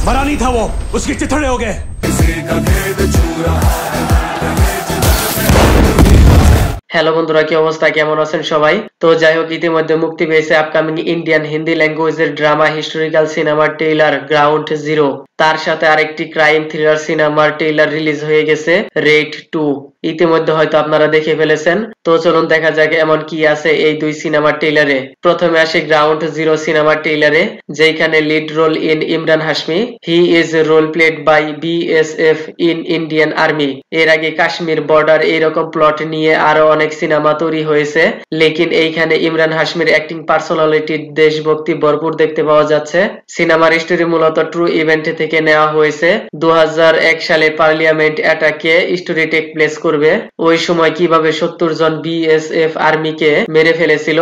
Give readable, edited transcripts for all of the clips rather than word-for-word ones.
मरा नहीं था वो, उसके चिथड़े हो गए। হ্যালো বন্ধুরা, কি অবস্থা, কেমন আছেন সবাই? তো যাই হোক, ইতিমধ্যে মুক্তি পেয়েছে আপকামিং ইন্ডিয়ান হিন্দি ল্যাঙ্গুয়েজের ড্রামা হিস্টোরিক্যাল সিনেমার ট্রেইলার গ্রাউন্ড জিরো। তার সাথে আরেকটি ক্রাইম থ্রিলার সিনেমার ট্রেইলার রিলিজ হয়ে গেছে, রেড 2। ইতিমধ্যে হয়তো আপনারা দেখে ফেলেছেন। তো চলুন দেখা যাক এমন কি আছে এই দুই সিনেমার ট্রেইলারে। প্রথমে আসে গ্রাউন্ড জিরো সিনেমার ট্রেইলারে, যেখানে lead role in Emraan Hashmi. He is role played by BSF in Indian army. এর আগে কাশ্মীর বর্ডার এইরকম প্লট নিয়ে আরো অনেক সিনেমা তৈরি হয়েছে, লেকিন এইখানে ইমরান হাশমির অ্যাক্টিং পার্সোনালিটি দেশভক্তি ভরপুর দেখতে পাওয়া যাচ্ছে। সিনেমার স্টোরি মূলত ট্রু ইভেন্ট থেকে নেওয়া হয়েছে। 2001 সালে পার্লিয়ামেন্ট অ্যাটাকে স্টোরি টেক প্লেস করবে। ওই সময় কিভাবে 70 জন বিএসএফ আর্মিকে মেরে ফেলেছিল,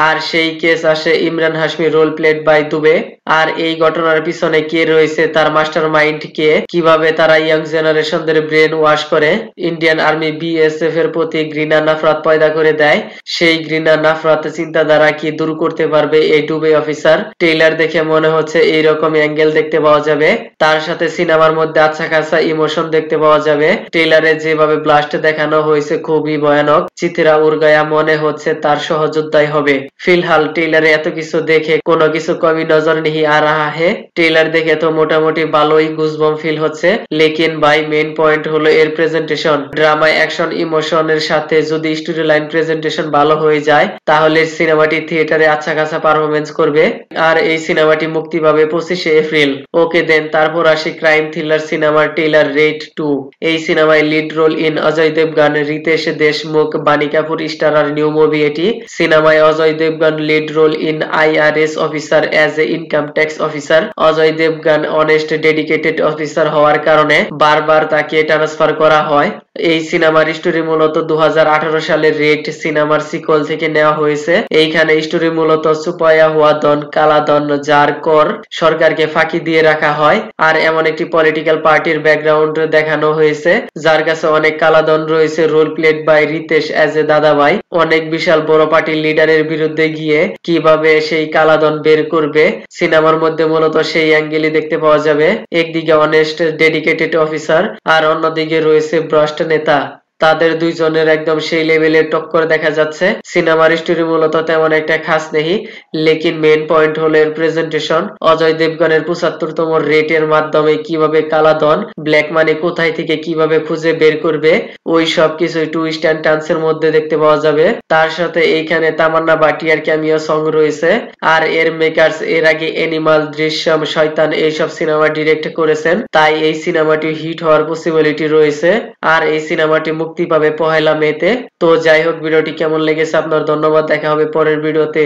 আর সেই কেস আসে Emraan Hashmi role played by Dubey. আর এই ঘটনার পিছনে কে রয়েছে, তার মাস্টার মাইন্ড কে, কিভাবে তারা ইয়াং জেনারেশনদের ব্রেন ওয়াশ করে ইন্ডিয়ান আর্মি বিএসএফ এর প্রতি ঘৃণা নাফরাত পয়দা করে দেয়। সেই ঘৃণা নাফরাত চিন্তাধারা কি দূর করতে পারবে এই ডুবে অফিসার? ট্রেইলার দেখে মনে হচ্ছে এইরকম অ্যাঙ্গেল দেখতে পাওয়া যাবে। তার সাথে সিনেমার মধ্যে আচ্ছা খাসা ইমোশন দেখতে পাওয়া যাবে। ট্রেইলারে যেভাবে ব্লাস্ট দেখানো হয়েছে খুবই ভয়ানক। চিত্রা উর্গায়া মনে হচ্ছে তার সহযোদ্ধাই হবে। फिलहाल ट्रेलरे एत किछु देखे कोनो किछु कमी नजर नहीं आ रहा है। ट्रेलर देखे तो मोटामुटी भालोई गुजबम फील होच्छे, लेकिन भाई मेन पॉइंट हलो एर प्रेजेंटेशन। ड्रामा एक्शन इमोशनेर साथे जोदि स्टोरी लाइन प्रेजेंटेशन भालो हये जाय ताहले सिनेमाटी थिएटारे आच्छा खासा पारफरमेंस करबे। আর এই সিনেমাটি মুক্তি পাবে 25শে এপ্রিল। ওকে দেন তারপর আসি ক্রাইম থ্রিলার সিনেমার ট্রেলার রেড 2। এই সিনেমায় lead role in Ajay Devgn, Riteish Deshmukh, Vaani Kapoor starrer new movie এটি। সিনেমায় Ajay Devgn lead role in IRS officer as a income tax officer. Ajay Devgn honest dedicated officer হওয়ার কারণে বারবার তাকে ট্রান্সফার করা হয়। এই সিনেমার স্টোরি মূলত 2018 সালের রেড সিনেমার সিকল থেকে নেওয়া হয়েছে। এইখানে স্টোরি মূলত সুপায়া হুয়া দন কালাদন, যার কর সরকারকে ফাঁকি দিয়ে রাখা হয়। আর এমন একটি পলিটিক্যাল পার্টির ব্যাকগ্রাউন্ড দেখানো হয়েছে, যার কাছে অনেক কালাদন রয়েছে, role played by Riteish as a Dadabhai. অনেক বিশাল বড় পার্টির লিডারের বিরুদ্ধে গিয়ে কিভাবে সেই কালাদন বের করবে, সিনেমার মধ্যে মূলত সেই অ্যাঙ্গেলই দেখতে পাওয়া যাবে। একদিকে অনেস্ট ডেডিকেটেড অফিসার আর অন্যদিকে রয়েছে ভ্রষ্ট নেতা। তাদের দুইজনের একদম সেই লেভেলের টক্কর দেখা যাচ্ছে। সিনেমার স্টোরি মূলত তেমন একটা খাস নেই, লেকিন মেইন পয়েন্ট হলো এর প্রেজেন্টেশন। অজয় দেবগনের 75তম রেটের মাধ্যমে কিভাবে কালাধন, ব্ল্যাক মানি কোথায় থেকে কিভাবে খুঁজে বের করবে, ওই সব কিছু টুইস্ট এন্ড টার্নসের মধ্যে দেখতে পাওয়া যাবে। তার সাথে এইখানে তামান্না ভাটিয়ার ক্যামিও সং রয়েছে। আর এর মেকার্স এর আগে অ্যানিমাল, দৃশ্যম, শয়তান এইসব সিনেমা ডিরেক্ট করেছেন, তাই এই সিনেমাটি হিট হওয়ার পসিবিলিটি রয়েছে। আর এই সিনেমাটি মুক্তি পাবে 1লা মেতে। তো যাই হোক, ভিডিওটি কেমন লেগেছে আপনার ধন্যবাদ, দেখা হবে পরের ভিডিওতে।